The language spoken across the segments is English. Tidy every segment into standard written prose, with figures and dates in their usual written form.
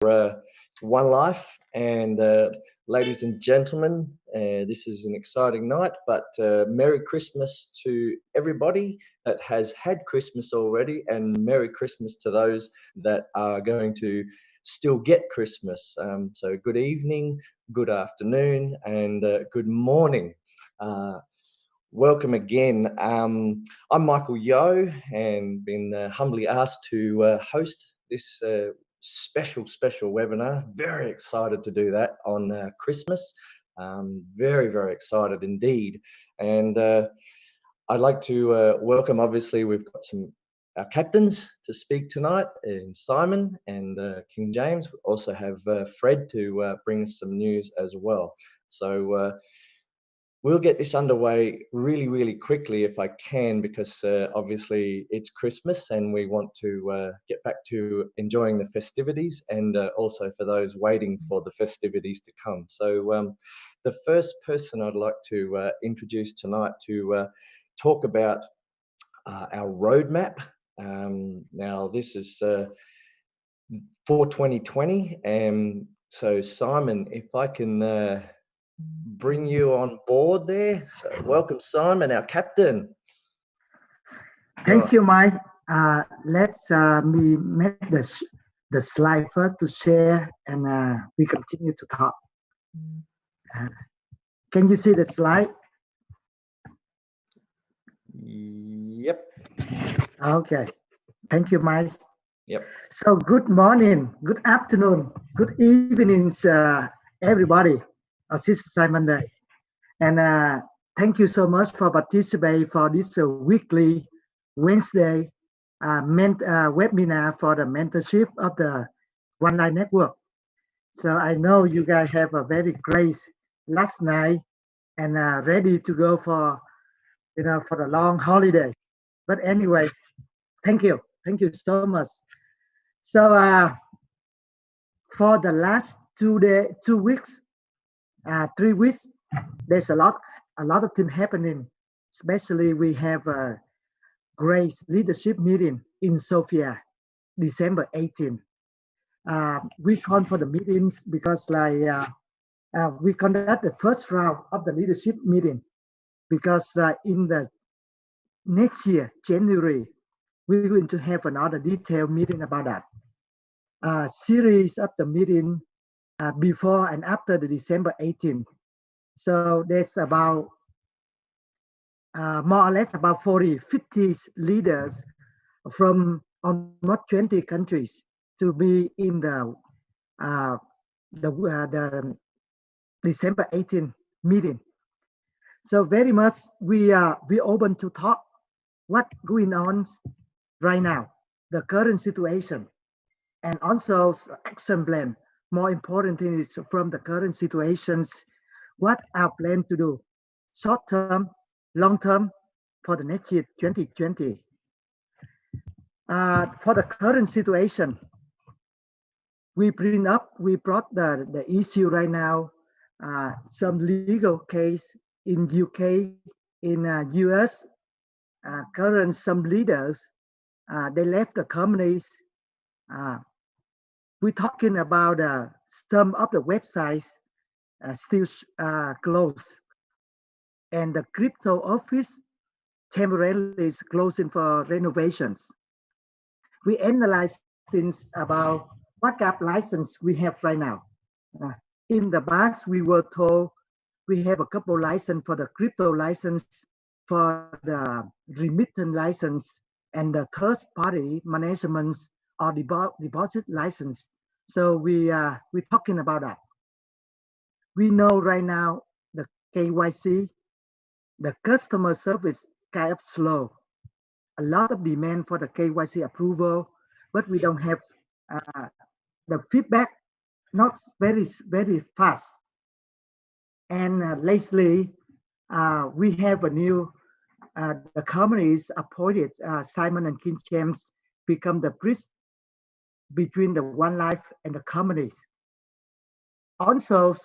One Life. And ladies and gentlemen, this is an exciting night, but Merry Christmas to everybody that has had Christmas already, and Merry Christmas to those that are going to still get Christmas. So good evening, good afternoon, and good morning. Welcome again. I'm Michael Yeo, and been humbly asked to host this special webinar. Very excited to do that on Christmas. Very excited indeed. And I'd like to welcome, obviously, we've got our captains to speak tonight, in Simon and King Jayms. We also have Fred to bring us some news as well. So we'll get this underway really quickly if I can, because obviously it's Christmas and we want to get back to enjoying the festivities, and also for those waiting for the festivities to come. So the first person I'd like to introduce tonight to talk about our roadmap. Now this is for 2020. So Simon, if I can bring you on board there. So welcome, Simon, our captain. Thank you, Mike. Let's me make the slide first to share, and we continue to talk. Can you see the slide? Yep. Okay. Thank you, Mike. Yep. So good morning, good afternoon, good evenings, everybody. This is Simon Day. And thank you so much for participating for this weekly Wednesday webinar for the mentorship of the One Life Network. So I know you guys have a very great last night and ready to go for for the long holiday. But anyway, thank you so much. So for the last 2 weeks, 3 weeks, there's a lot of things happening. Especially we have a great leadership meeting in Sofia, December 18. We call for the meetings because we conduct the first round of the leadership meeting, because in the next year, January, we're going to have another detailed meeting about that. Series of the meeting before and after the December 18. So there's about more or less about 50 leaders from almost 20 countries to be in the December 18 meeting. So very much we open to talk what going on right now, the current situation, and also action plan. More important thing is from the current situations, what our plan to do, short term, long term, for the next year 2020. For the current situation, we brought the issue right now, some legal case in UK, in US. Current some leaders, they left the companies. We're talking about some of the websites still closed, and the crypto office temporarily is closing for renovations. We analyze things about what kind of license we have right now. In the past, we were told we have a couple license for the crypto license, for the remittance license, and the third party management or deposit license. So we're talking about that. We know right now the KYC, the customer service kind of slow. A lot of demand for the KYC approval, but we don't have the feedback, not very fast. And lately, we have a new, the companies appointed, Simon and King Jayms become the bridge between the One Life and the companies. Also,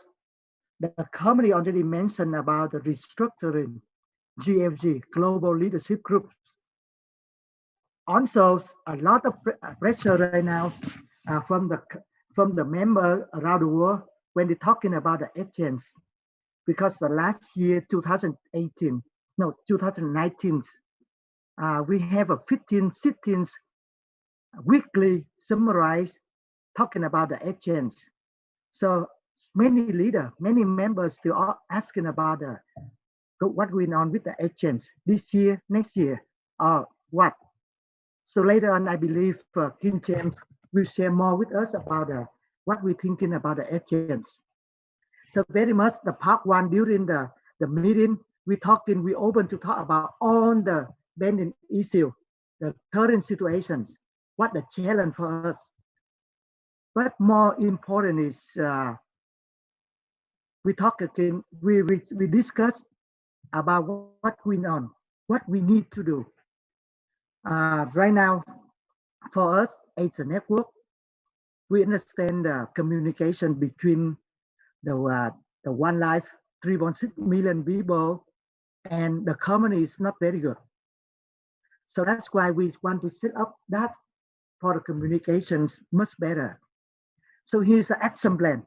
the company already mentioned about the restructuring, GFG, Global Leadership Groups. Also, a lot of pressure right now from from the member around the world when they're talking about the exchange. Because the last year, 2018, no, 2019, we have a 15 sittings weekly summarized talking about the exchange. So many leaders, many members still are asking about what going on with the exchange this year, next year, or what. So later on, I believe King James will share more with us about what we're thinking about the exchange. So very much the part one during the meeting, we open to talk about all the pending issue, the current situations, what the challenge for us. But more important is we talk again, we discuss about what going on, what we need to do. Right now, for us, it's a network. We understand the communication between the one life, 3.6 million people, and the company is not very good. So that's why we want to set up that for the communications much better. So here's the action plan.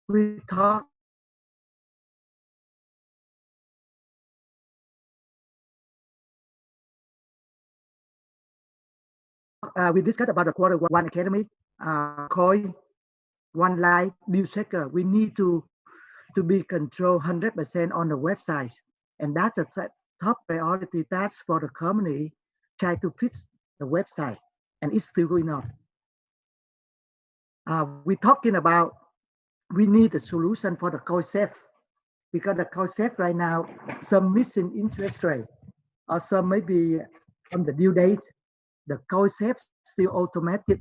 We talk we discussed about the quarter one academy, COI, one life, Dealshaker. We need to be controlled 100% on the website, and that's a top priority task for the company. Try to fix the website, and it's still going on. We're talking about we need a solution for the concept because the concept right now some missing interest rate or some maybe on the due date the concept still automatic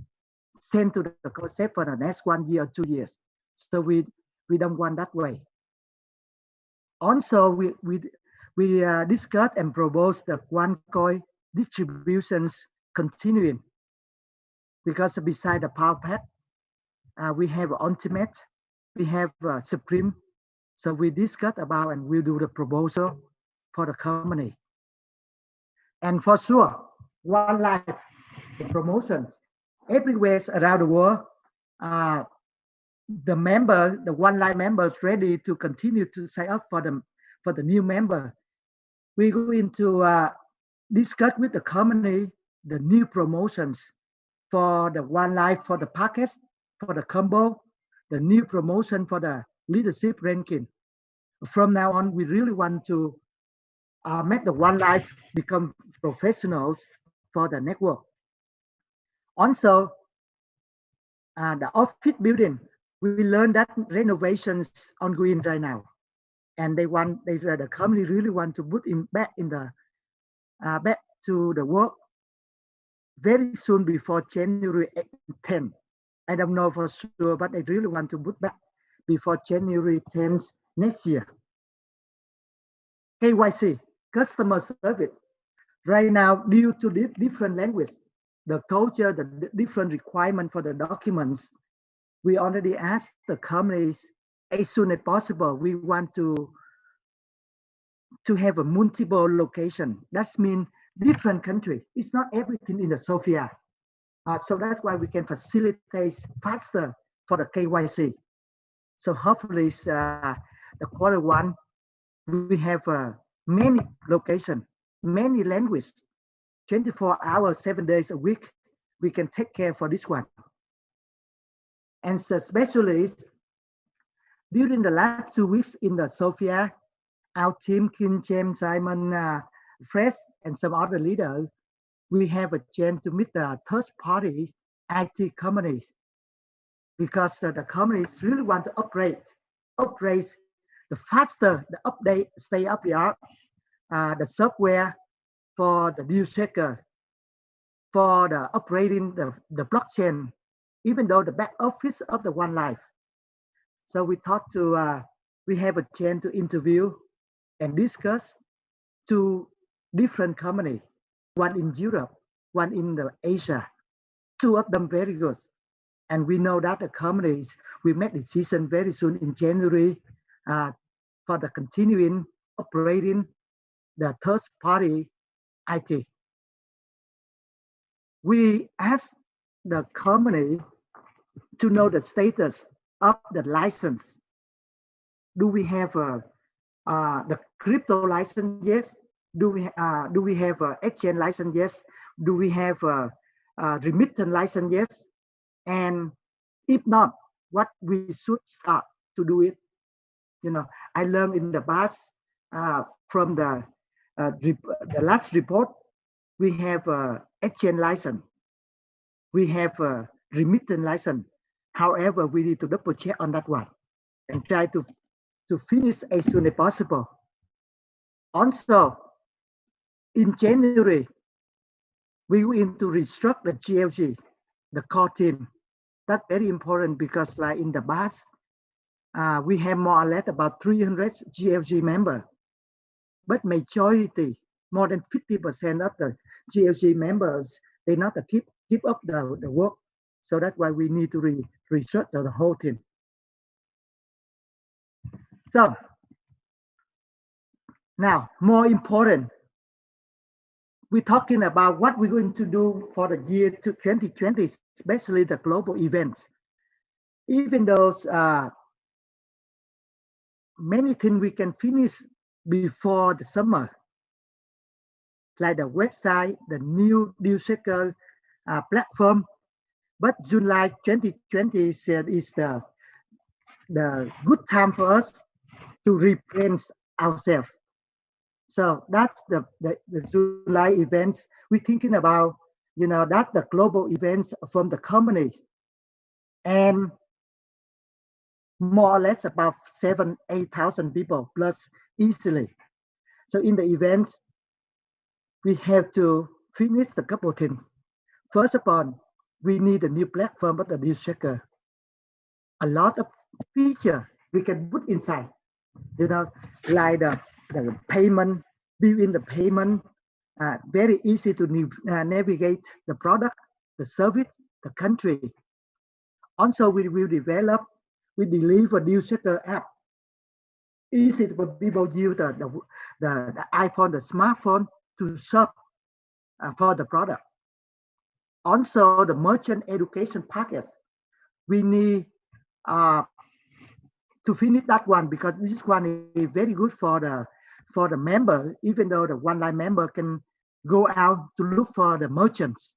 sent to the concept for the next 1 year or 2 years. So we don't want that way. Also, we discussed and proposed the one coin distributions continuing because beside the power pack, we have ultimate, we have supreme. So we discussed about and we'll do the proposal for the company. And for sure, one life promotions everywhere around the world. The one life members ready to continue to sign up for the new member. We're going to discuss with the company the new promotions for the one life, for the package, for the combo, the new promotion for the leadership ranking. From now on, we really want to make the one life become professionals for the network. Also, the office building, we learned that renovations ongoing right now, and the company really want to put back to the work very soon before January 10th. I don't know for sure, but they really want to put back before January 10th next year. KYC, customer service. Right now, due to the different language, the culture, the different requirement for the documents, we already asked the companies as soon as possible. We want to have a multiple location. That means different country. It's not everything in the Sofia. So that's why we can facilitate faster for the KYC. So hopefully the quarter one, we have many locations, many languages, 24 hours, 7 days a week. We can take care for this one. And so especially during the last 2 weeks in the Sofia, our team, Kim, James, Simon, Fred, and some other leaders, we have a chance to meet the third party IT companies because the companies really want to upgrade the faster the update, stay up the art, the software for the Dealshaker, for the operating the blockchain, even though the back office of the One Life. So we thought we have a chance to interview and discuss 2 different companies, one in Europe, one in the Asia. 2 of them very good. And we know that the companies will make decision very soon in January for the continuing operating the third party IT. We asked the company to know the status of the license. Do we have the crypto license? Yes. Do we have a exchange license? Yes. Do we have a remittance license? Yes. And if not, what we should start to do it. I learned in the past from the last report, we have a exchange license, we have a remittance license. However, we need to double check on that one and try to finish as soon as possible. Also, in January, we will to restructure the GLG, the core team. That's very important because like in the past, we have more or less about 300 GLG members, but majority, more than 50% of the GLG members, they not keep up the work. So that's why we need to restructure the whole team. So now, more important, we're talking about what we're going to do for the year 2020, especially the global events. Even those many things we can finish before the summer, like the website, the new Dealshaker platform. But July 2020 is the good time for us to rebrand ourselves. So that's the July events. We're thinking about, that the global events from the companies. And more or less about 8,000 people plus easily. So in the events, we have to finish a couple of things. First of all, we need a new platform of the Dealshaker. A lot of feature we can put inside, like the payment, build in the payment, very easy to navigate the product, the service, the country. Also, we will develop, we deliver Dealshaker app. Easy for people use the iPhone, the smartphone to shop for the product. Also, the merchant education package. We need to finish that one because this one is very good for the member, even though the one-line member can go out to look for the merchants,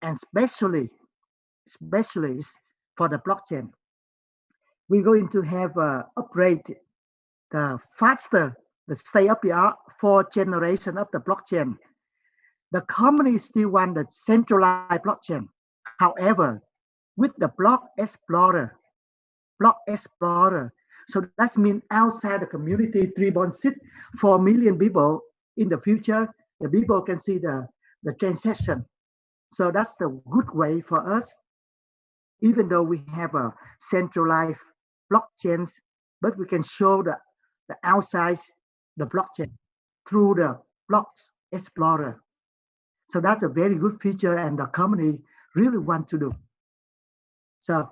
and especially for the blockchain. We're going to have upgrade the faster, the state-of-the-art 4th generation of the blockchain. The company still want the centralized blockchain. However, with the block explorer, so that means outside the community, 3.64 million people in the future, the people can see the transaction. So that's the good way for us, even though we have a centralized blockchains, but we can show the outside the blockchain through the blocks explorer. So that's a very good feature and the company really want to do. So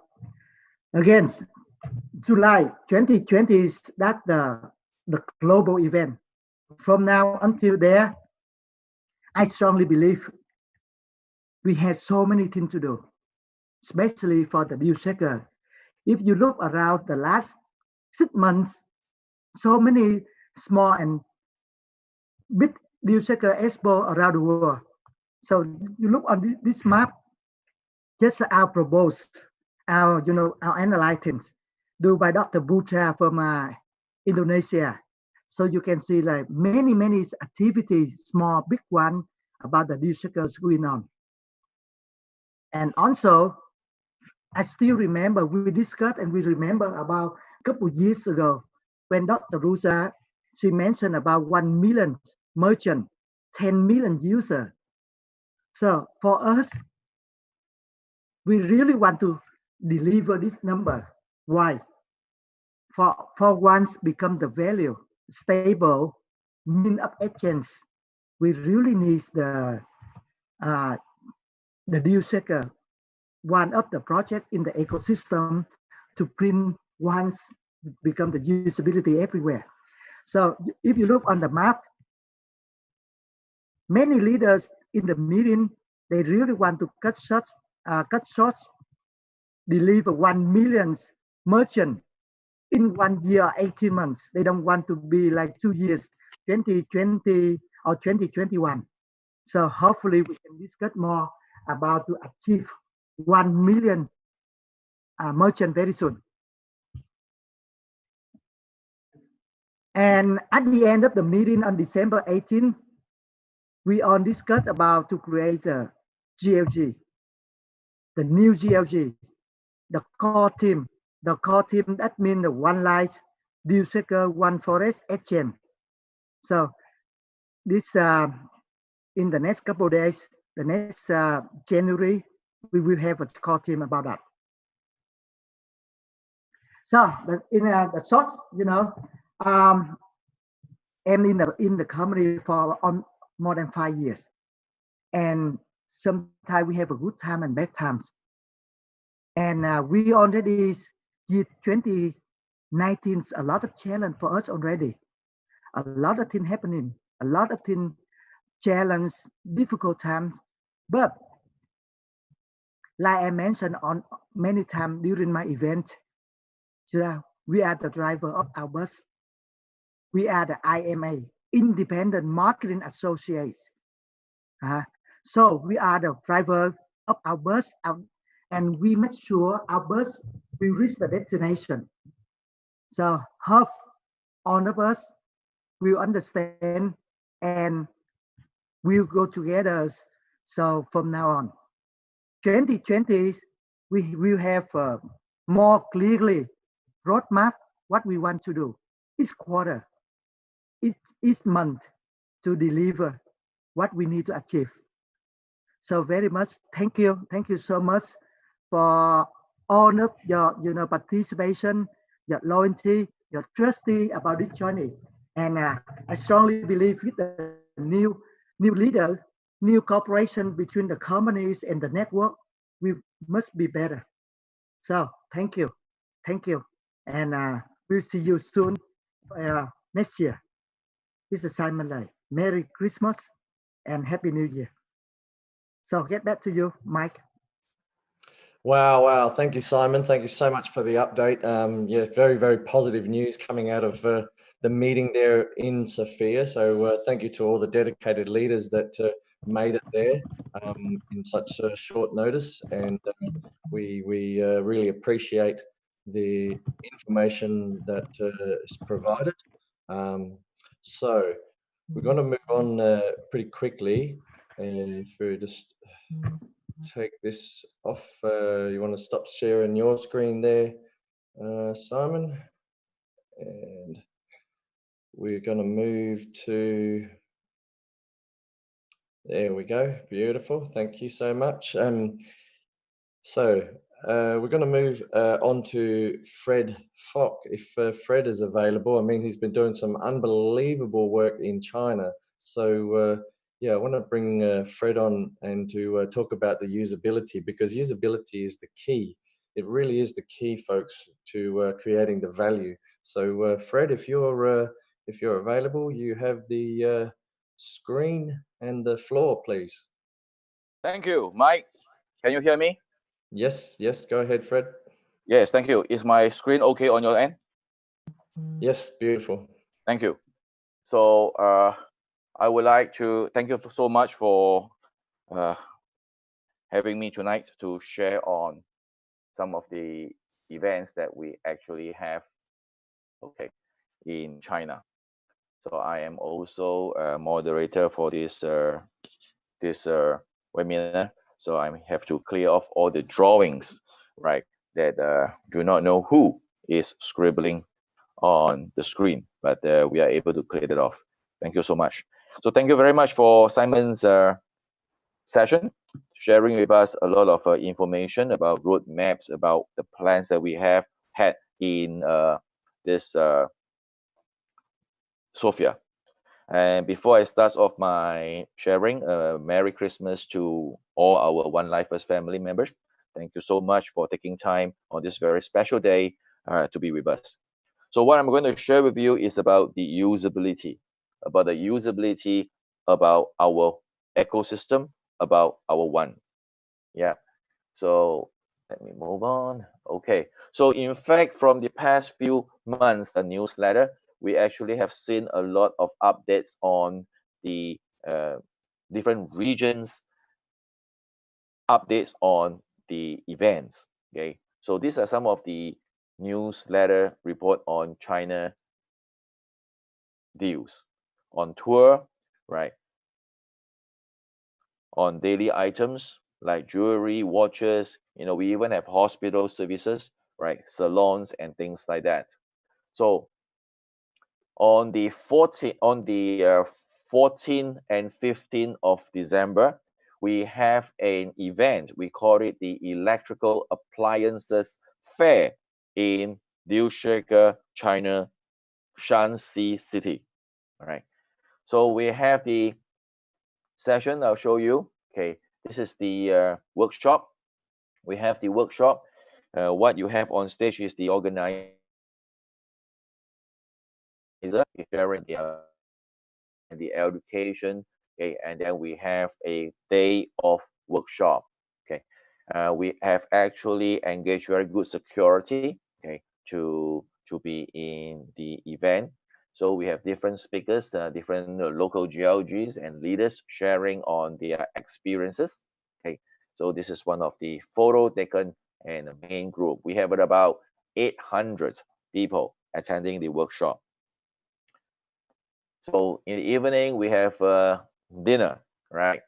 again, July 2020 is that the global event. From now until there, I strongly believe we have so many things to do, especially for the Dealshaker. If you look around the last 6 months, so many small and big Dealshaker expo around the world. So you look on this map, just our proposed, our analytics, do by Dr. Butra from Indonesia. So you can see like many activities, small, big one, about the Dealshakers going on. And also, I still remember we discussed and we remember about a couple of years ago when Dr. Rusa, she mentioned about 1 million merchant, 10 million user. So for us, we really want to deliver this number. Why? For once become the value, stable, mean of exchange, we really need the Dealshaker, one of the projects in the ecosystem to print once become the usability everywhere. So if you look on the map, many leaders in the meeting, they really want to cut short deliver 1 million merchant in 1 year, 18 months. They don't want to be like 2 years, 2020 or 2021. So hopefully we can discuss more about to achieve 1 million merchant very soon. And at the end of the meeting on December 18, we all discussed about to create a GLG, the new GLG, the core team. The core team, that means the one light, Dealshaker, one forest exchange. So this in the next couple of days, the next January, we will have a core team about that. So in the short, I'm in the company for more than 5 years, and sometimes we have a good time and bad times. And we already year 2019, a lot of challenge for us already. A lot of things happening, a lot of things challenge, difficult times. But like I mentioned on many times during my event, we are the driver of our bus. We are the IMA, Independent Marketing Associates. So we are the driver of our bus, and we make sure our bus will reach the destination. So hope all of us will understand and we'll go together. So from now on, 2020, we will have more clearly roadmap what we want to do each quarter, each month to deliver what we need to achieve. So very much thank you so much for all of your participation, your loyalty, your trusty about this journey. And I strongly believe with the new leader, new cooperation between the companies and the network, we must be better. So thank you, and we'll see you soon next year. This is Simon Lai. Merry Christmas and Happy New Year. So get back to you, Mike. Wow. Thank you, Simon. Thank you so much for the update. Yeah, very, very positive news coming out of the meeting there in Sofia. So thank you to all the dedicated leaders that made it there in such a short notice. And we really appreciate the information that is provided. So we're going to move on pretty quickly. And if we just take this off, you want to stop sharing your screen there, Simon, and we're going to move to, there we go, beautiful, thank you so much. So we're going to move on to Fred Fock, if Fred is available. I mean, he's been doing some unbelievable work in China, so yeah, I want to bring Fred on and to talk about the usability, because usability is the key. It really is the key, folks, to creating the value. So Fred, if you're available, you have the screen and the floor, please. Thank you, Mike. Can you hear me? Yes, go ahead, Fred. Yes, thank you. Is my screen okay on your end? Yes, beautiful. Thank you. So I would like to thank you so much for having me tonight to share on some of the events that we actually have in China. So I am also a moderator for this webinar. So I have to clear off all the drawings, right, that do not know who is scribbling on the screen, but we are able to clear it off. Thank you so much. So thank you very much for Simon's session, sharing with us a lot of information about roadmaps, about the plans that we have had in this Sofia. And before I start off my sharing, Merry Christmas to all our One Lifers family members. Thank you so much for taking time on this very special day to be with us. So what I'm going to share with you is about the usability, about our ecosystem, about our One. Yeah. So Let me move on. Okay, so in fact, from the past few months, a newsletter, we actually have seen a lot of updates on the different regions, updates on the events. Okay, so these are some of the newsletter report on China deals, on tour, right? On daily items like jewelry, watches. We even have hospital services, right? Salons and things like that. So on the 14th and 15th of December, we have an event. We call it the Electrical Appliances Fair in Dealshaker, China, Shanxi City. All right. So we have the session. I'll show you. Okay, this is the workshop. We have the workshop. What you have on stage is the organizer sharing the education. Okay, and then we have a day of workshop. Okay, we have actually engaged very good security. Okay, to be in the event. So we have different speakers, different local GLGs and leaders sharing on their experiences. Okay, so this is one of the photo taken in the main group. We have about 800 people attending the workshop. So in the evening, we have dinner, right?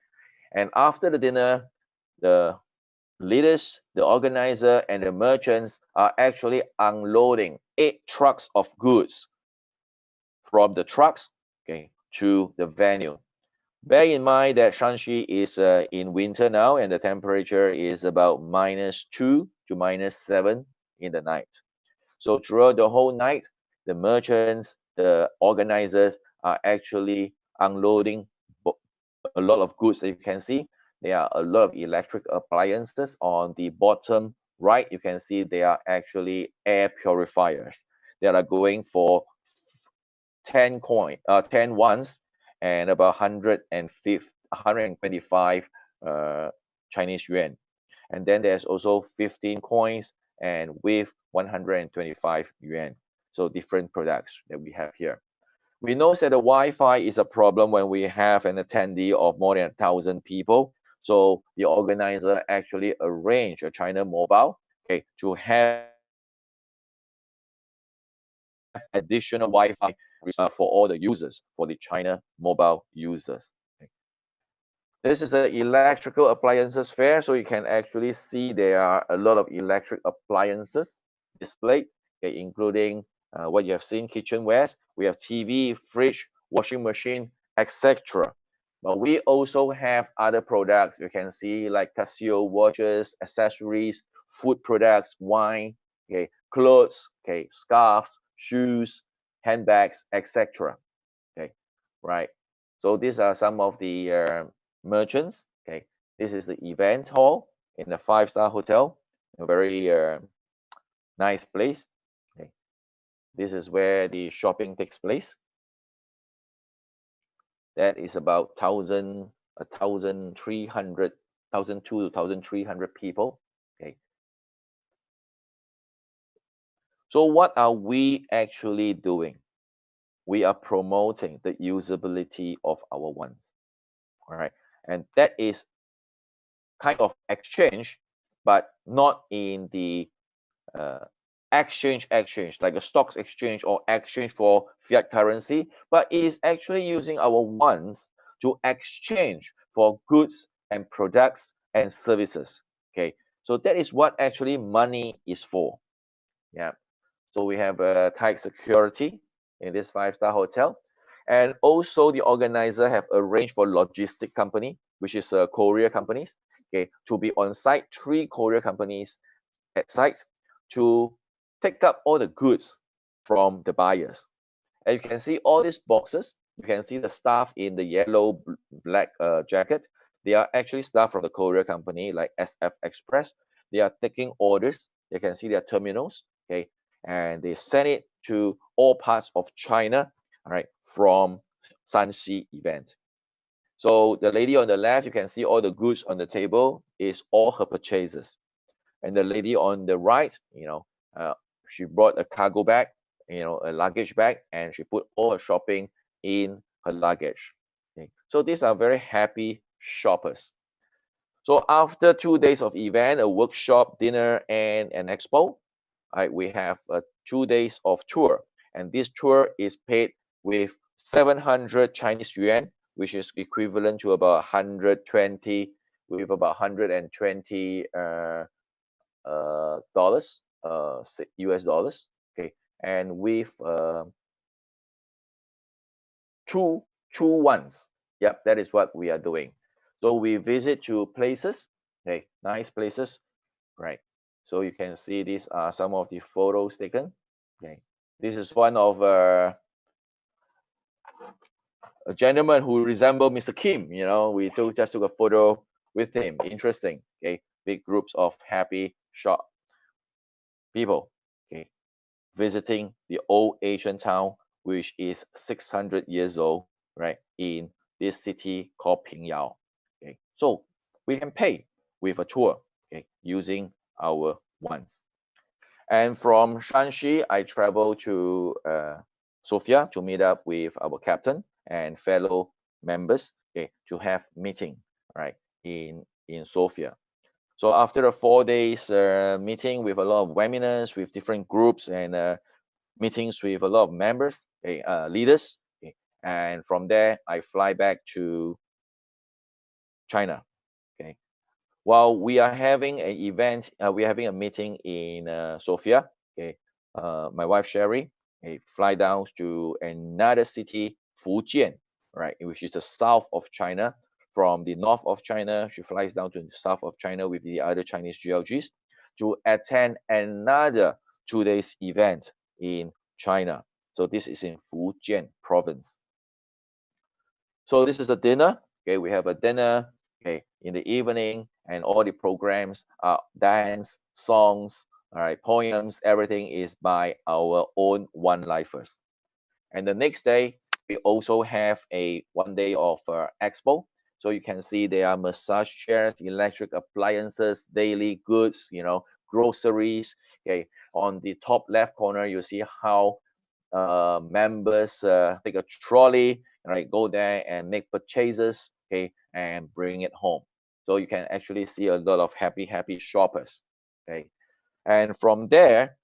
And after the dinner, the leaders, the organizer, and the merchants are actually unloading 8 trucks of goods from the trucks, okay, to the venue. Bear in mind that Shanxi is in winter now, and the temperature is about -2 to -7 in the night. So throughout the whole night, the merchants, the organizers are actually unloading a lot of goods that you can see. There are a lot of electric appliances on the bottom right. You can see they are actually air purifiers that are going for 10 ones and about 125 Chinese yuan. And then there's also 15 coins and with 125 yuan. So different products that we have here. We know that the Wi-Fi is a problem when we have an attendee of more than 1,000 people. So the organizer actually arranged a China Mobile, okay, to have additional Wi-Fi for all the users, for the China Mobile users. Okay. This is an electrical appliances fair, so you can actually see there are a lot of electric appliances displayed, okay, including what you have seen, kitchenwares. We have TV, fridge, washing machine, etc. But we also have other products you can see like Casio watches, accessories, food products, wine, okay, clothes, okay, scarves, shoes, handbags, etc. Okay, right. So these are some of the merchants. Okay, this is the event hall in a 5-star hotel, a very nice place. Okay, this is where the shopping takes place. That is about 1,300, 1,200 to 1,300 people. Okay. So what are we actually doing? We are promoting the usability of our ones. All right, and that is kind of exchange, but not in the uh, exchange like a stocks exchange or exchange for fiat currency, but it is actually using our ones to exchange for goods and products and services. Okay, so that is what actually money is for. Yeah, so we have a tight security in this 5-star hotel, and also the organizer have arranged for logistic company, which is courier companies, okay, to be on site. 3 courier companies at site to take up all the goods from the buyers. And you can see all these boxes. You can see the staff in the yellow black jacket. They are actually staff from the courier company like SF Express. They are taking orders. You can see their terminals, okay, and they send it to all parts of China, all right, from Shanxi event. So the lady on the left, you can see all the goods on the table is all her purchases. And the lady on the right, she brought a cargo bag, a luggage bag, and she put all her shopping in her luggage. Okay. So these are very happy shoppers. So after 2 days of event, a workshop, dinner, and an expo, right, we have 2 days of tour. And this tour is paid with 700 Chinese yuan, which is equivalent to about 120, with about 120 dollars, US dollars. Okay, and with two ones. Yep, that is what we are doing. So we visit to places, okay, nice places, right? So you can see these are some of the photos taken. Okay, this is one of a gentleman who resembled Mr. Kim. We just took a photo with him. Interesting. Okay, big groups of happy shop people. Okay, visiting the old Asian town, which is 600 years old, right, in this city called Pingyao. Okay, so we can pay with a tour, okay, using our ones. And from Shanxi, I travel to Sofia to meet up with our captain and fellow members, okay, to have meeting, right, in Sofia. So after a 4 days meeting with a lot of webinars with different groups and meetings with a lot of members, okay, leaders, okay, and from there I fly back to China. Okay, while we are having an event, we are having a meeting in Sofia. Okay, my wife Sherry, okay, fly down to another city, Fujian, right, which is the south of China. From the north of China, she flies down to the south of China with the other Chinese GLGs to attend another 2 days event in China. So this is in Fujian province. So this is the dinner. Okay, we have a dinner. Okay, in the evening, and all the programs are dance, songs, all right, poems. Everything is by our own one-lifers. And the next day, we also have a 1 day of expo. So you can see there are massage chairs, electric appliances, daily goods, groceries. Okay, on the top left corner, you see how members take a trolley, right, go there and make purchases, okay, and bring it home. So you can actually see a lot of happy shoppers, okay. And from there,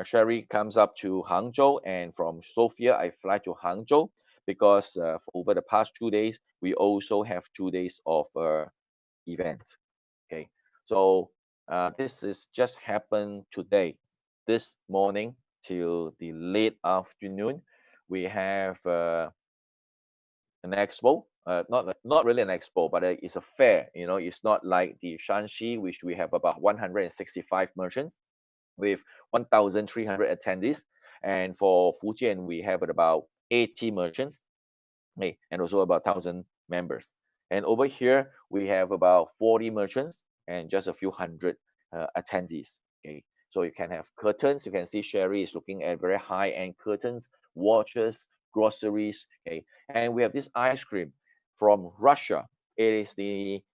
Sherry comes up to Hangzhou, and from Sofia, I fly to Hangzhou because over the past 2 days, we also have 2 days of events. Okay, so this is just happened today, this morning till the late afternoon. We have an expo. Not really an expo, but it's a fair. It's not like the Shanxi, which we have about 165 merchants with 1,300 attendees, and for Fujian we have about 80 merchants, okay, and also about 1,000 members. And over here we have about 40 merchants and just a few hundred attendees. Okay, so you can have curtains. You can see Sherry is looking at very high-end curtains, watches, groceries. Okay, and we have this ice cream from Russia. It is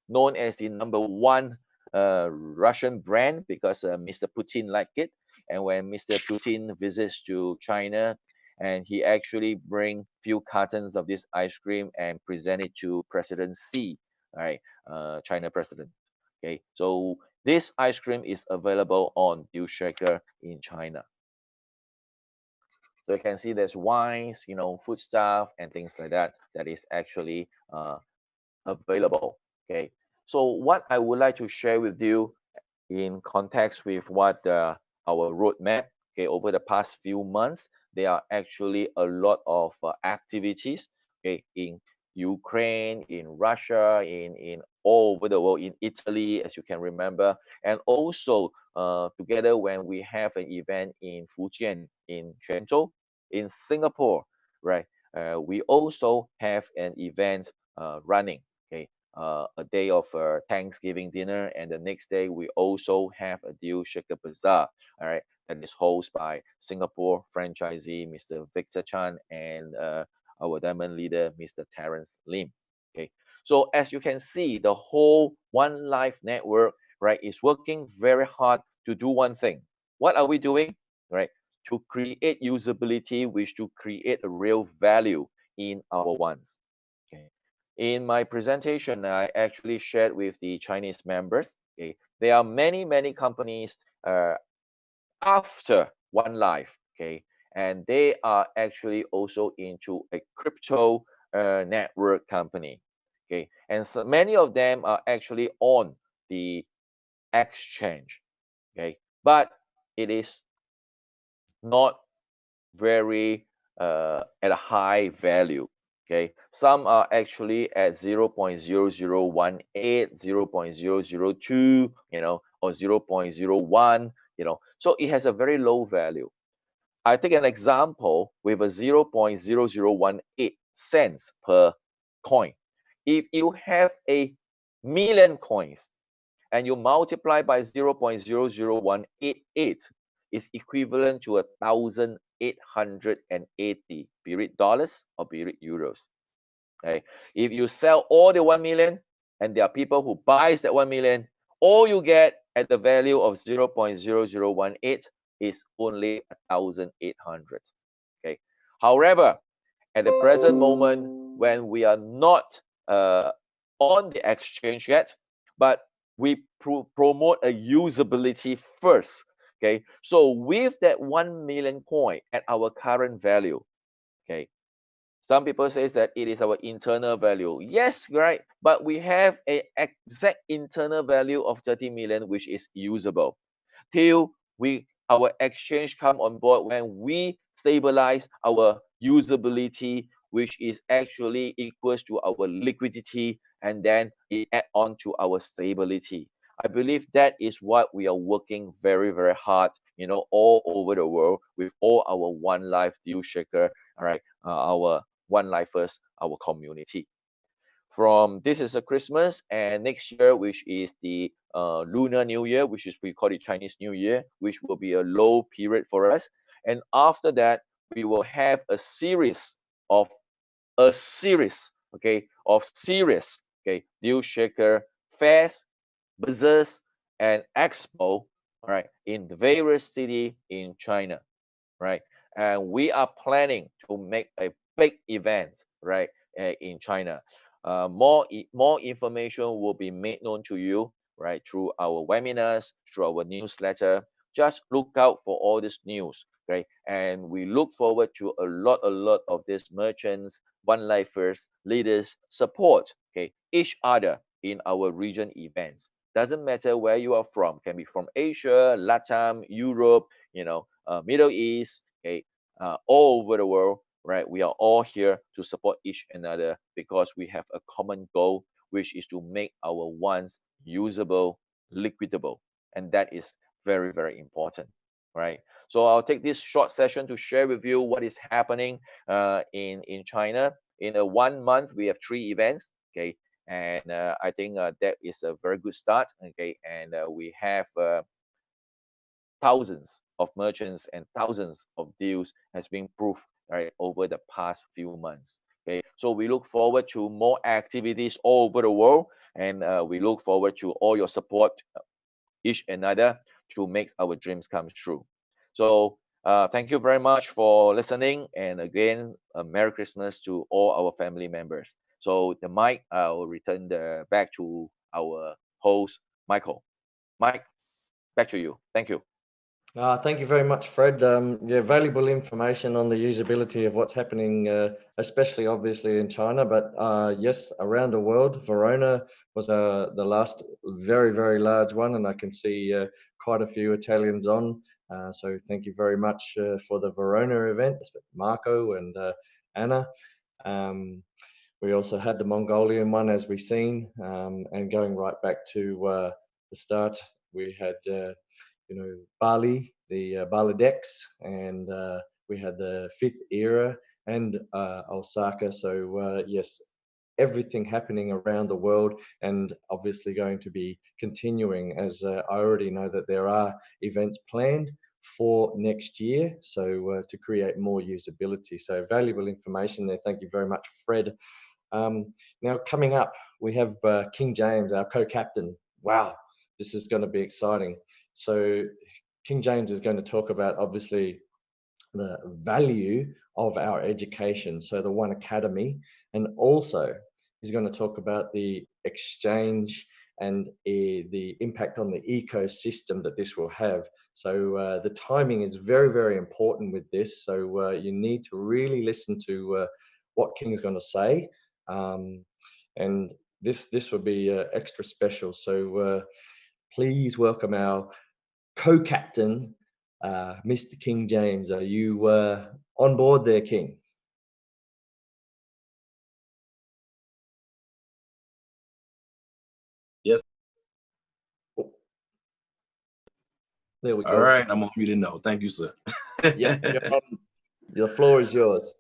known as the #1 Russian brand because Mr. Putin liked it. And when Mr. Putin visits to China, and he actually bring few cartons of this ice cream and present it to President Xi, right, China president. Okay, so this ice cream is available on Dealshaker in China. So you can see there's wines, food stuff and things like that that is actually available. Okay, so what I would like to share with you in context with what our roadmap, okay, over the past few months, there are actually a lot of activities, okay, in Ukraine, in Russia, in all over the world, in Italy, as you can remember, and also together when we have an event in Fujian, in Quanzhou, in Singapore, right? We also have an event running, okay, a day of Thanksgiving dinner, and the next day we also have a Dealshaker Bazaar, all right, that is hosted by Singapore franchisee Mr. Victor Chan and our diamond leader Mr. Terence Lim. Okay, so as you can see, the whole One Life network, right, is working very hard to do one thing. What are we doing? Right, to create usability, which to create a real value in our ones. Okay. In my presentation, I actually shared with the Chinese members. Okay, there are many companies after One Life. Okay, and they are actually also into a crypto network company. Okay, and so many of them are actually on the exchange. Okay, but it is not very at a high value. Okay, some are actually at 0.0018, 0.002, or 0.01, so it has a very low value. I take an example with a 0.0018 cents per coin. If you have a million coins and you multiply by 0.00188, is equivalent to 1,880, be it dollars or be it euros. Okay, if you sell all the 1 million and there are people who buys that 1 million, all you get at the value of 0.0018 is only 1,800. Okay, however, at the present moment, when we are not on the exchange yet, but we promote a usability first. Okay, so with that 1 million coin at our current value, okay, some people says that it is our internal value. Yes, right, but we have a exact internal value of 30 million, which is usable till our exchange come on board, when we stabilize our usability, which is actually equals to our liquidity, and then it add on to our stability. I believe that is what we are working very hard, all over the world with all our One Life Dealshaker, all right, our One Lifers, our community. From this is a Christmas, and next year, which is the Lunar New Year, which is we call it Chinese New Year, which will be a low period for us. And after that, we will have a series, okay, of series, okay, Dealshaker fairs, bazaars, and expo, all right, in the various city in China, right? And we are planning to make a big event, right, in China. More information will be made known to you, right, through our webinars, through our newsletter. Just look out for all this news, right? And we look forward to a lot of these merchants, One Lifers, leaders support, okay, each other in our region events. Doesn't matter where you are from, can be from Asia, Latam, Europe, Middle East, okay, all over the world, right? We are all here to support each another because we have a common goal, which is to make our ones usable, liquidable, and that is very important, right? So I'll take this short session to share with you what is happening in China. In a 1 month, we have 3 events, okay, and I think that is a very good start, okay, and we have thousands of merchants and thousands of deals has been proved, right, over the past few months. Okay, so we look forward to more activities all over the world, and we look forward to all your support, each another, to make our dreams come true. So thank you very much for listening, and again, Merry Christmas to all our family members. So the mic, I will return back to our host, Michael. Mike, back to you. Thank you. Thank you very much, Fred. Yeah, valuable information on the usability of what's happening, especially obviously in China, but yes, around the world. Verona was the last very large one, and I can see quite a few Italians on. So thank you very much for the Verona event, Marco and Anna. We also had the Mongolian one, as we've seen, and going right back to the start, we had Bali, the Baladex, and we had the 5th era and Osaka. So yes, everything happening around the world, and obviously going to be continuing, as I already know that there are events planned for next year, so to create more usability. So valuable information there. Thank you very much, Fred. Now coming up, we have King James, our co-captain. Wow, this is going to be exciting. So King Jayms is going to talk about, obviously, the value of our education, so the One Academy, and also he's going to talk about the exchange and the impact on the ecosystem that this will have. So the timing is very, very important with this. So you need to really listen to what King is going to say, and this will be extra special. So please welcome our co-captain, Mr. King Jayms. Are you on board there, King? Yes. There we go. All right, I'm on muted now. Thank you, sir. Yeah, the floor is yours.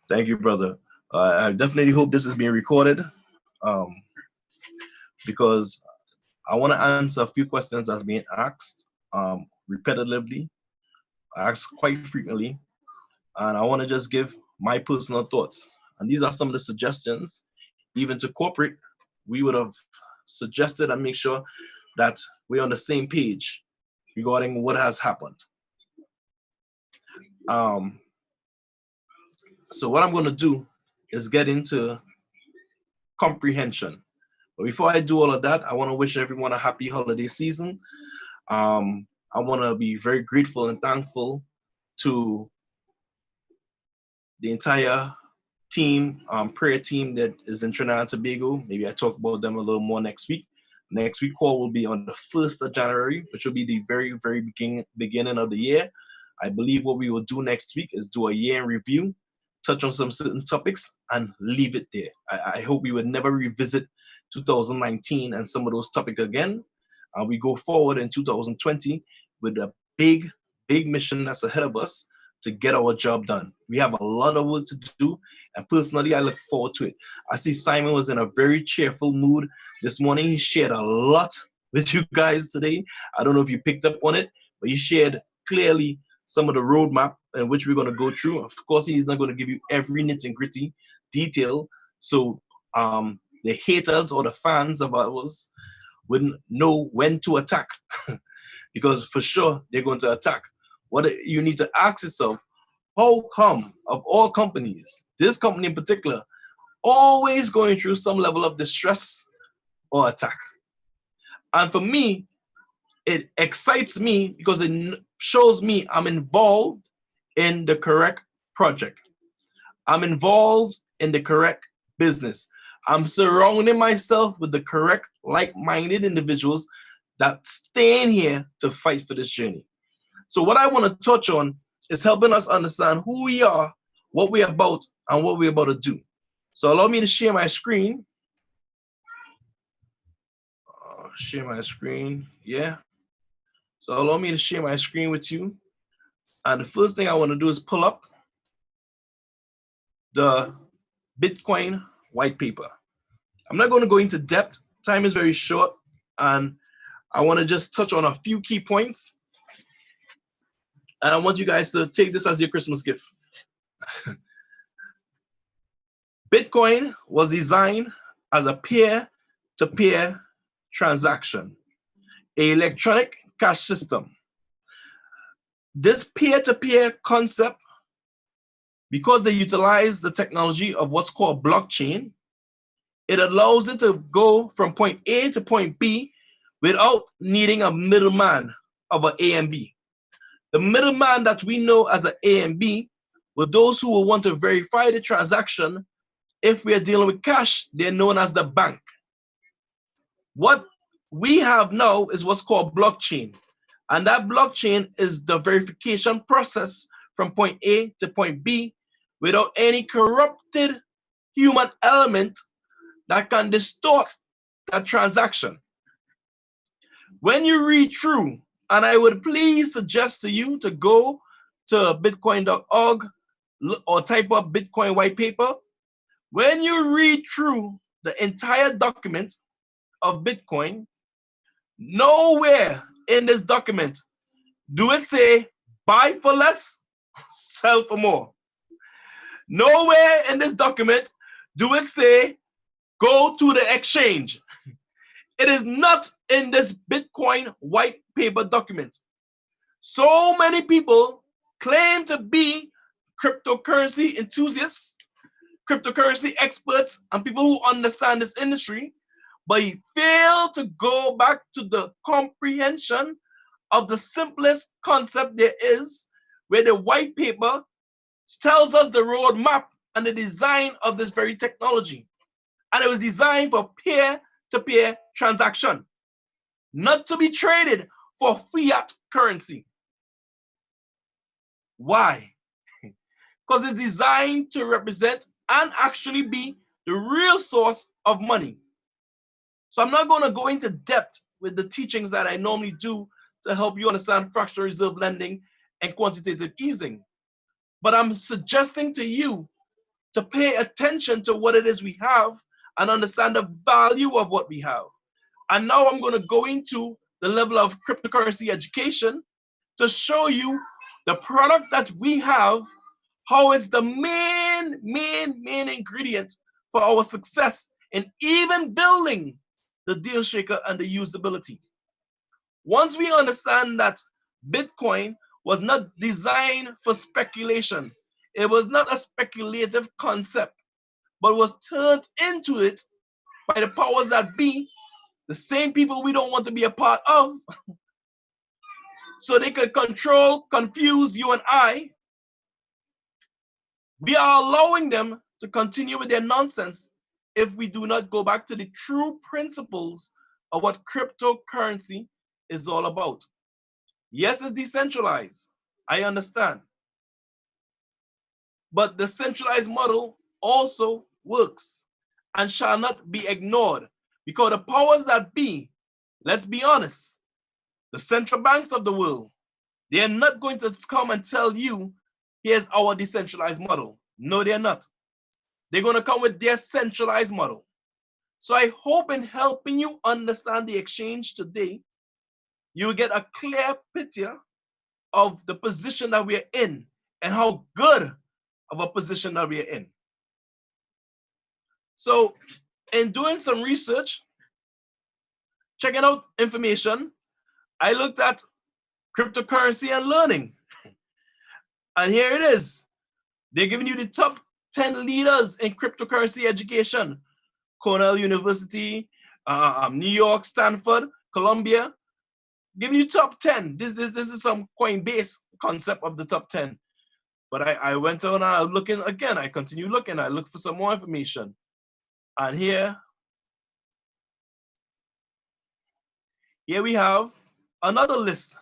Thank you, brother. I definitely hope this is being recorded, because I want to answer a few questions that's being asked repetitively, asked quite frequently, and I want to just give my personal thoughts. And these are some of the suggestions, even to corporate, we would have suggested and make sure that we're on the same page regarding what has happened. So what I'm going to do is get into comprehension. But before I do all of that, I want to wish everyone a happy holiday season. I want to be very grateful and thankful to the entire team, prayer team that is in Trinidad and Tobago. Maybe I talk about them a little more next week. Next week call will be on the 1st of January, which will be the very, very beginning of the year. I believe what we will do next week is do a year in review, touch on some certain topics, and leave it there. I hope we would never revisit 2019 and some of those topics again. We go forward in 2020 with a big, big mission that's ahead of us to get our job done. We have a lot of work to do, and personally, I look forward to it. I see Simon was in a very cheerful mood this morning. He shared a lot with you guys today. I don't know if you picked up on it, but he shared clearly some of the roadmap in which we're going to go through. Of course, he's not going to give you every nit and gritty detail, so the haters or the fans of ours wouldn't know when to attack, because for sure they're going to attack. What you need to ask yourself, how come of all companies, this company in particular, always going through some level of distress or attack? And for me, it excites me because it shows me I'm involved in the correct project. I'm involved in the correct business. I'm surrounding myself with the correct like-minded individuals that staying here to fight for this journey. So what I want to touch on is helping us understand who we are, what we're about, and what we're about to do. So allow me to share my screen. Share my screen, yeah. So allow me to share my screen with you. And the first thing I want to do is pull up the Bitcoin white paper. I'm not going to go into depth. Time is very short, and I want to just touch on a few key points. And I want you guys to take this as your Christmas gift. Bitcoin was designed as a peer-to-peer transaction, an electronic cash system. This peer-to-peer concept, because they utilize the technology of what's called blockchain, it allows it to go from point A to point B without needing a middleman of an A and B. The middleman that we know as an A and B were those who will want to verify the transaction. If we are dealing with cash, they're known as the bank. What we have now is what's called blockchain. And that blockchain is the verification process from point A to point B without any corrupted human element that can distort that transaction. When you read through, and I would please suggest to you to go to bitcoin.org or type up Bitcoin white paper. When you read through the entire document of Bitcoin, nowhere in this document do it say buy for less, sell for more. Nowhere in this document do it say go to the exchange. It is not in this Bitcoin white paper document. So many people claim to be cryptocurrency enthusiasts, cryptocurrency experts, and people who understand this industry, but he failed to go back to the comprehension of the simplest concept there is, where the white paper tells us the roadmap and the design of this very technology. And it was designed for peer-to-peer transaction, not to be traded for fiat currency. Why? Because it's designed to represent and actually be the real source of money. So I'm not going to go into depth with the teachings that I normally do to help you understand fractional reserve lending and quantitative easing. But I'm suggesting to you to pay attention to what it is we have and understand the value of what we have. And now I'm going to go into the level of cryptocurrency education to show you the product that we have, how it's the main ingredient for our success in even building the Dealshaker and the usability. Once we understand that Bitcoin was not designed for speculation, it was not a speculative concept, but was turned into it by the powers that be, the same people we don't want to be a part of, so they could control, confuse you and I. We are allowing them to continue with their nonsense if we do not go back to the true principles of what cryptocurrency is all about. Yes, it's decentralized. I understand. But the centralized model also works and shall not be ignored, because the powers that be, let's be honest, the central banks of the world, they are not going to come and tell you, here's our decentralized model. No, they're not. They're going to come with their centralized model. So I hope in helping you understand the exchange today, you will get a clear picture of the position that we are in and how good of a position that we are in. So in doing some research, checking out information, I looked at cryptocurrency and learning. And here it is. They're giving you the top 10 leaders in cryptocurrency education. Cornell University, New York, Stanford, Columbia, giving you top 10. This is some Coinbase concept of the top 10. But I went on and I was looking again. I continue looking. I look for some more information. And here we have another list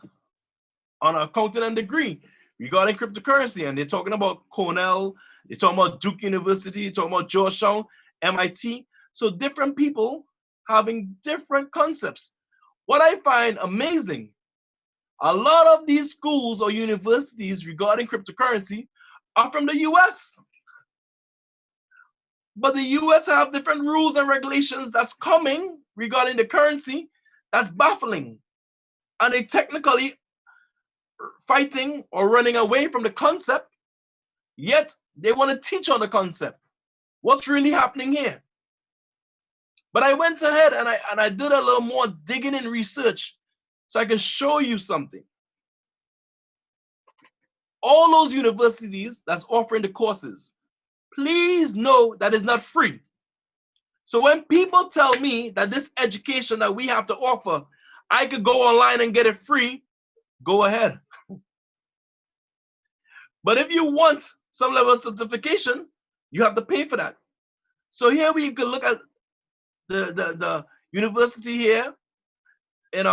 on accounting and degree regarding cryptocurrency. And they're talking about Cornell, they're talking about Duke University, they're talking about Georgetown, MIT. So different people having different concepts. What I find amazing, a lot of these schools or universities regarding cryptocurrency are from the US. But the US have different rules and regulations that's coming regarding the currency that's baffling. And they technically fighting or running away from the concept, yet they want to teach on the concept. What's really happening here? But I went ahead and I did a little more digging in research so I can show you something. All those universities that's offering the courses, please know that it's not free. So when people tell me that this education that we have to offer, I could go online and get it free, go ahead. But if you want some level of certification, you have to pay for that. So here we can look at the university here in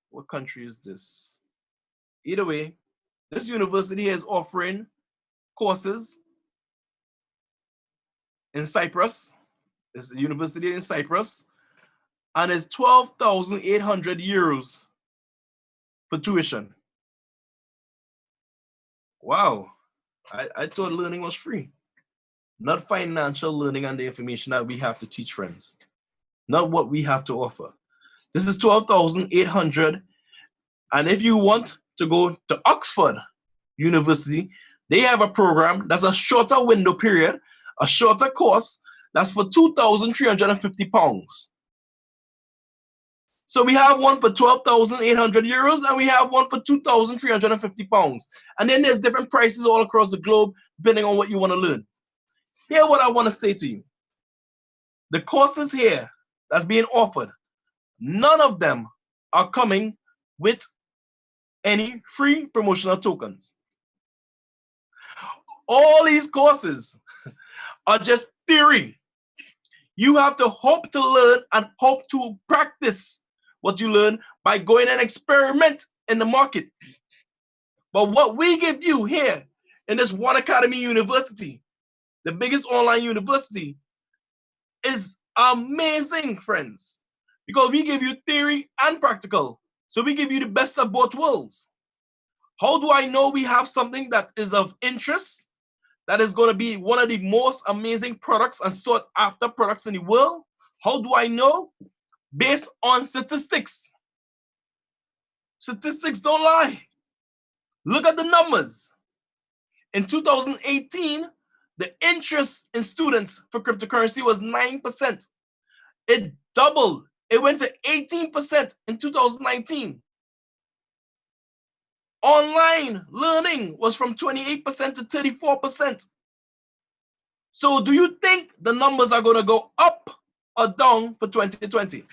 what country is this? Either way, this university is offering courses in Cyprus. It's a university in Cyprus, and it's 12,800 euros for tuition. Wow, I thought learning was free. Not financial learning and the information that we have to teach friends. Not what we have to offer. This is 12,800. And if you want to go to Oxford University, they have a program that's a shorter window period, a shorter course that's for 2,350 pounds. So we have one for 12,800 euros and we have one for 2,350 pounds. And then there's different prices all across the globe, depending on what you want to learn. Here's what I want to say to you. The courses here that's being offered, none of them are coming with any free promotional tokens. All these courses are just theory. You have to hope to learn and hope to practice what you learn by going and experiment in the market. But what we give you here in this One Academy University, the biggest online university, is amazing, friends, because we give you theory and practical. So we give you the best of both worlds. How do I know we have something that is of interest, that is going to be one of the most amazing products and sought after products in the world? How do I know? Based on statistics. Statistics don't lie. Look at the numbers. In 2018, the interest in students for cryptocurrency was 9%. It doubled. It went to 18% in 2019. Online learning was from 28% to 34%. So do you think the numbers are going to go up or down for 2020?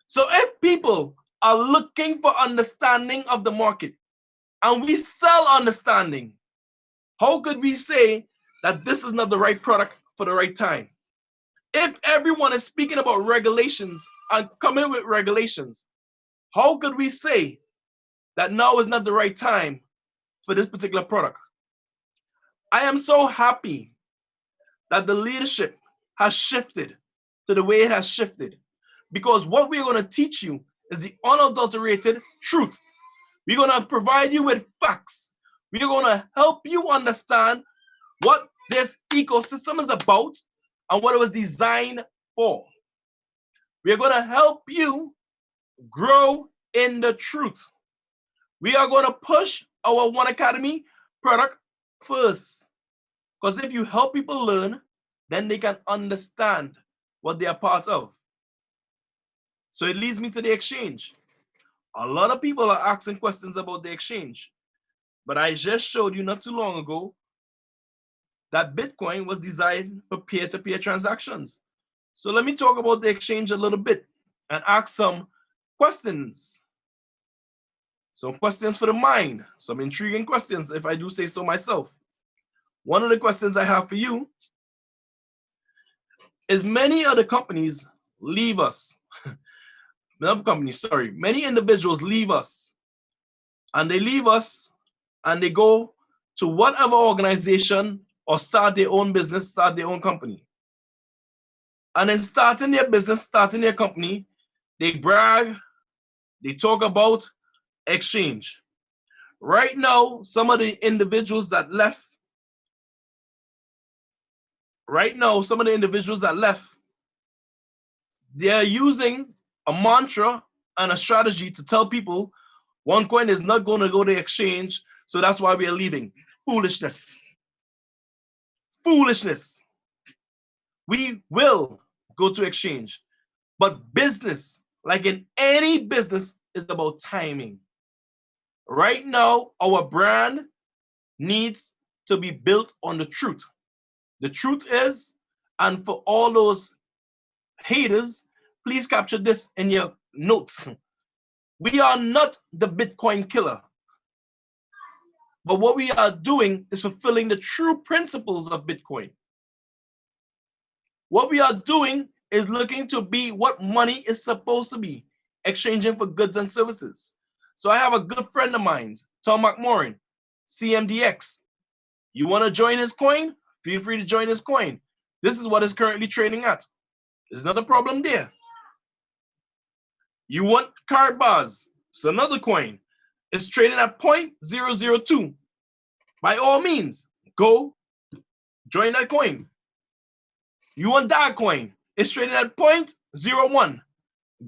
So if people are looking for understanding of the market and we sell understanding, how could we say that this is not the right product for the right time? If everyone is speaking about regulations and coming with regulations, how could we say that now is not the right time for this particular product? I am so happy that the leadership has shifted to the way it has shifted, because what we're going to teach you is the unadulterated truth. We're going to provide you with facts. We're going to help you understand what this ecosystem is about and what it was designed for. We're going to help you grow in the truth. We are going to push our One Academy product first, because if you help people learn, then they can understand what they are part of. So it leads me to the exchange. A lot of people are asking questions about the exchange, but I just showed you not too long ago that Bitcoin was designed for peer-to-peer transactions. So let me talk about the exchange a little bit and ask some questions. Some questions for the mind, some intriguing questions, if I do say so myself. One of the questions I have for you is, many other companies leave us. Many individuals leave us. And they leave us and they go to whatever organization or start their own business, start their own company. And in starting their business, starting their company, they brag, they talk about exchange. Right now, some of the individuals that left, they're using a mantra and a strategy to tell people OneCoin is not going to go to exchange, so that's why we are leaving. Foolishness. Foolishness. We will go to exchange, but business, like in any business, is about timing. Right now, our brand needs to be built on the truth. The truth is, and for all those haters, please capture this in your notes. We are not the Bitcoin killer. But what we are doing is fulfilling the true principles of Bitcoin. What we are doing is looking to be what money is supposed to be, exchanging for goods and services. So I have a good friend of mine, Tom McMorrin, CMDX. You want to join his coin? Feel free to join his coin. This is what it's currently trading at. There's not a problem there. You want card bars? It's another coin. It's trading at 0.002. By all means, go join that coin. You want that coin? It's trading at 0.01.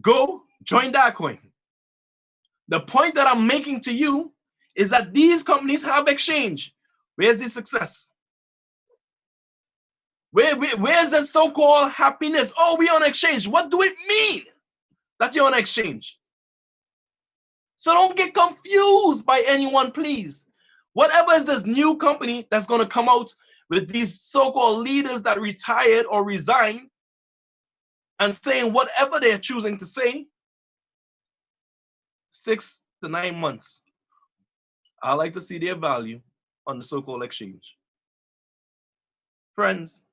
Go join that coin. The point that I'm making to you is that these companies have exchange. Where's the success? Where's the so-called happiness? Oh, we on exchange. What do it mean that you're on exchange? So don't get confused by anyone, please. Whatever is this new company that's going to come out with these so-called leaders that retired or resigned and saying whatever they're choosing to say, 6 to 9 months, I like to see their value on the so-called exchange. Friends,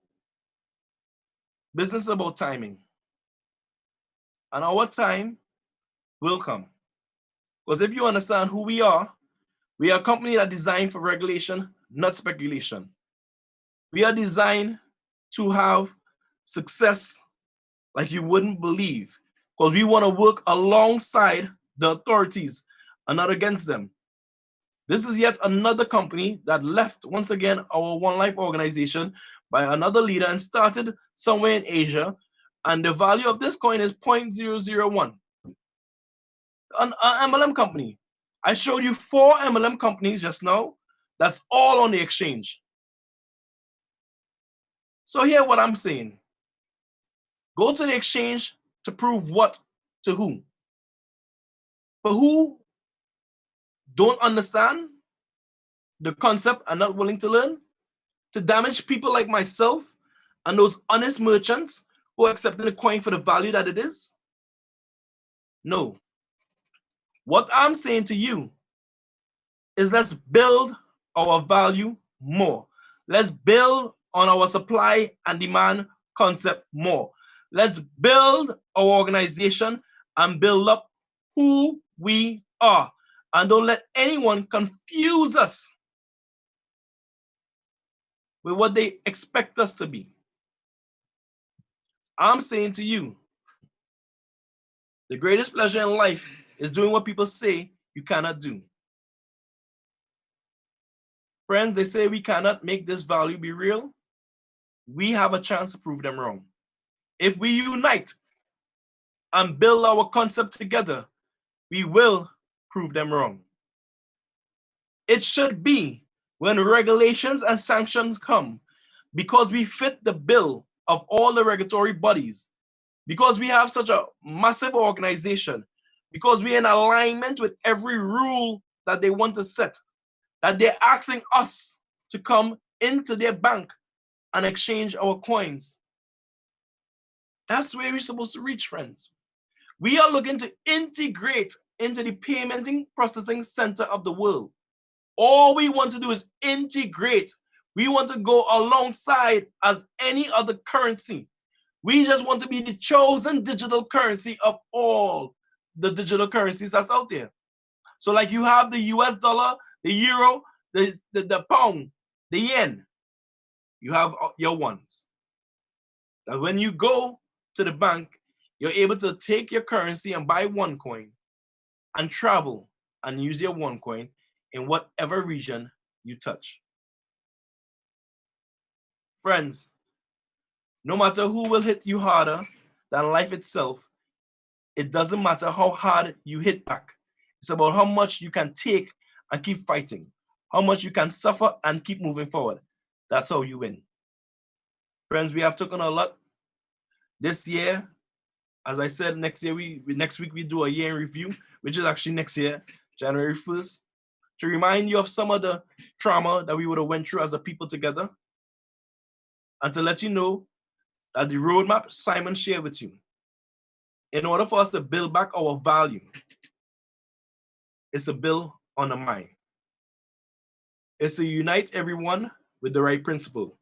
business is about timing. And our time will come. Because if you understand who we are a company that designed for regulation, not speculation. We are designed to have success like you wouldn't believe, because we want to work alongside the authorities and not against them. This is yet another company that left, once again, our One Life organization by another leader and started somewhere in Asia. And the value of this coin is 0.001. An MLM company. I showed you 4 MLM companies just now. That's all on the exchange. So hear what I'm saying. Go to the exchange to prove what to who? For who don't understand the concept and not willing to learn? To damage people like myself and those honest merchants who are accepting the coin for the value that it is? No. What I'm saying to you is let's build our value more. Let's build on our supply and demand concept more. Let's build our organization and build up who we are. And don't let anyone confuse us with what they expect us to be. I'm saying to you, the greatest pleasure in life is doing what people say you cannot do. Friends, they say we cannot make this value be real. We have a chance to prove them wrong. If we unite and build our concept together, we will prove them wrong. It should be when regulations and sanctions come, because we fit the bill of all the regulatory bodies, because we have such a massive organization, because we're in alignment with every rule that they want to set, that they're asking us to come into their bank and exchange our coins. That's where we're supposed to reach, friends. We are looking to integrate into the paymenting processing center of the world. All we want to do is integrate. We want to go alongside as any other currency. We just want to be the chosen digital currency of all the digital currencies that's out there. So like you have the US dollar, the euro, the pound, the yen. You have your ones. Now when you go to the bank, you're able to take your currency and buy one coin and travel and use your one coin in whatever region you touch. Friends, no matter who will hit you harder than life itself, it doesn't matter how hard you hit back. It's about how much you can take and keep fighting, how much you can suffer and keep moving forward. That's how you win. Friends, we have taken a lot. This year, as I said, next week we do a year in review, which is actually next year, January 1st, to remind you of some of the trauma that we would have went through as a people together, and to let you know that the roadmap Simon shared with you, in order for us to build back our value, is to build on the mind. It's to unite everyone with the right principle.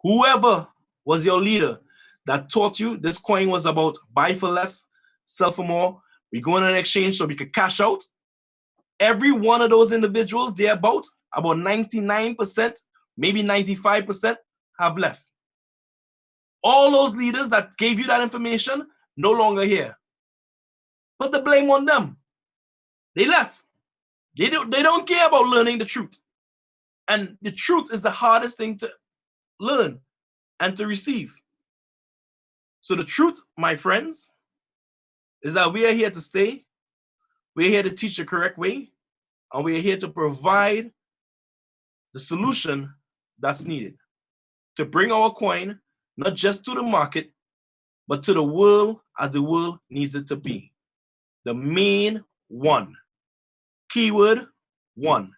Whoever was your leader that taught you this coin was about buy for less, sell for more, we go on an exchange so we could cash out, every one of those individuals, they're about 99%, maybe 95% have left. All those leaders that gave you that information, no longer here. Put the blame on them. They left. They don't care about learning the truth. And the truth is the hardest thing to learn and to receive. So the truth, my friends, is that we are here to stay. We're here to teach the correct way. And we're here to provide the solution that's needed to bring our coin not just to the market, but to the world as the world needs it to be. The main one. Keyword one.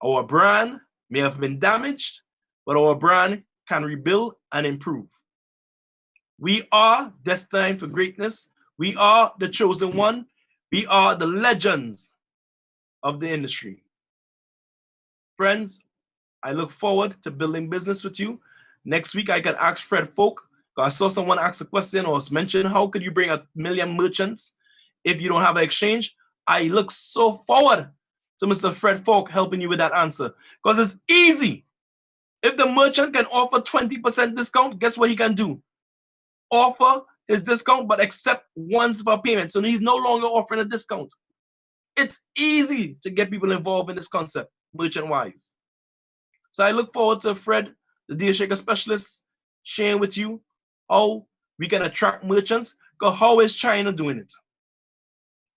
Our brand may have been damaged, but our brand can rebuild and improve. We are destined for greatness. We are the chosen one. We are the legends of the industry. Friends, I look forward to building business with you. Next week, I can ask Fred Folk. I saw someone ask a question or mention, how could you bring 1 million merchants if you don't have an exchange? I look so forward to Mr. Fred Folk helping you with that answer, because it's easy. If the merchant can offer 20% discount, guess what he can do? Offer his discount, but accept once for payment. So he's no longer offering a discount. It's easy to get people involved in this concept, merchant-wise. So I look forward to Fred, the Dealshaker specialist, sharing with you how we can attract merchants, because how is China doing it?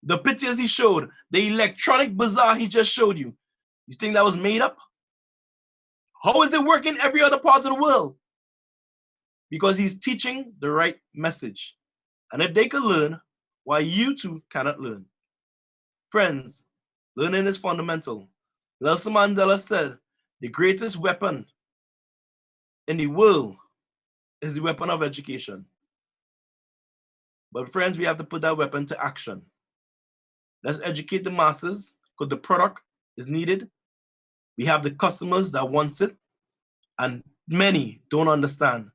The pictures he showed, the electronic bazaar he just showed you, you think that was made up? How is it working every other part of the world? Because he's teaching the right message. And if they can learn, why you too cannot learn? Friends, learning is fundamental. Nelson Mandela said, the greatest weapon in the world is the weapon of education. But friends, we have to put that weapon to action. Let's educate the masses, because the product is needed. We have the customers that want it, and many don't understand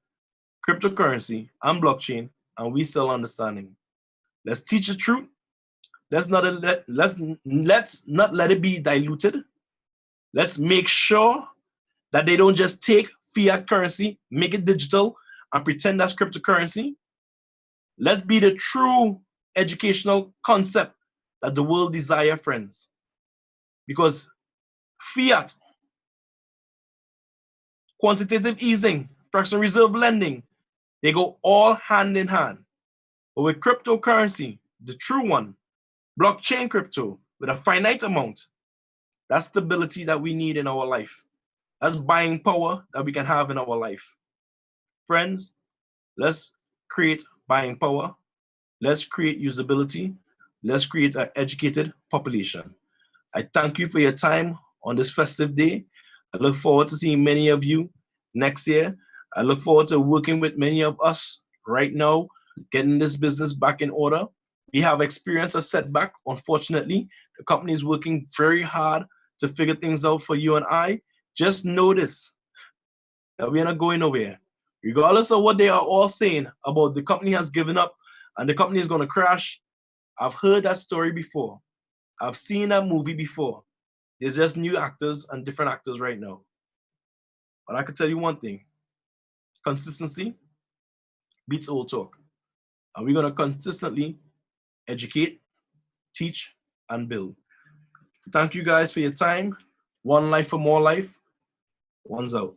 cryptocurrency and blockchain, and we still understanding. Let's teach the truth. Let's not let it be diluted. Let's make sure that they don't just take fiat currency, make it digital, and pretend that's cryptocurrency. Let's be the true educational concept that the world desire, friends. Because fiat, quantitative easing, fractional reserve lending, they go all hand in hand. But with cryptocurrency, the true one, blockchain crypto with a finite amount, that's stability that we need in our life. That's buying power that we can have in our life. Friends, let's create buying power. Let's create usability. Let's create an educated population. I thank you for your time on this festive day. I look forward to seeing many of you next year. I look forward to working with many of us right now, getting this business back in order. We have experienced a setback, unfortunately. The company is working very hard to figure things out for you and I. Just notice that we are not going nowhere. Regardless of what they are all saying about the company has given up and the company is going to crash, I've heard that story before. I've seen that movie before. There's just new actors and different actors right now. But I can tell you one thing. Consistency beats old talk. And we're going to consistently educate, teach, and build. Thank you guys for your time. One life for more life. One's out.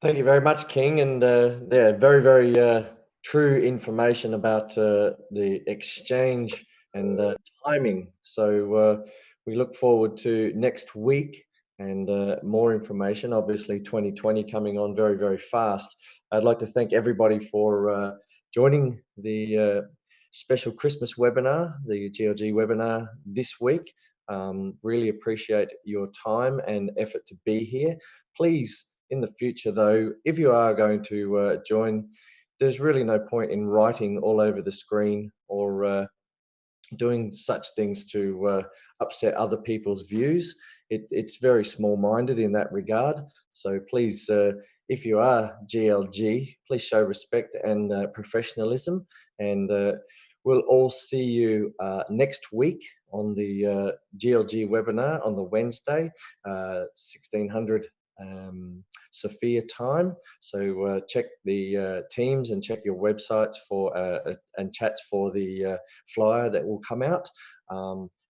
Thank you very much, King. And yeah, very, very true information about the exchange and the timing. So we look forward to next week and more information. Obviously, 2020 coming on very, very fast. I'd like to thank everybody for joining the special Christmas webinar, the GLG webinar this week. Really appreciate your time and effort to be here. Please, in the future, though, if you are going to join, there's really no point in writing all over the screen or doing such things to upset other people's views. It's very small-minded in that regard. So please, if you are GLG, please show respect and professionalism. And we'll all see you next week on the GLG webinar on the Wednesday, 1600 Sophia time. So check the teams and check your websites for and chats for the flyer that will come out.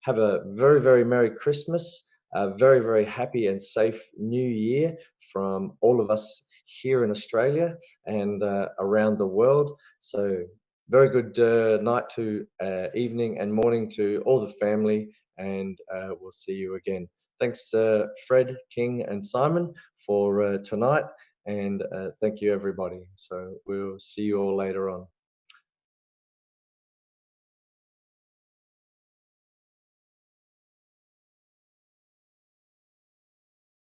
Have a very, very Merry Christmas, a very, very happy and safe New Year from all of us here in Australia and around the world. So very good night to evening and morning to all the family, and we'll see you again. thanks Fred, King, and Simon for tonight, and thank you everybody. So we'll see you all later on.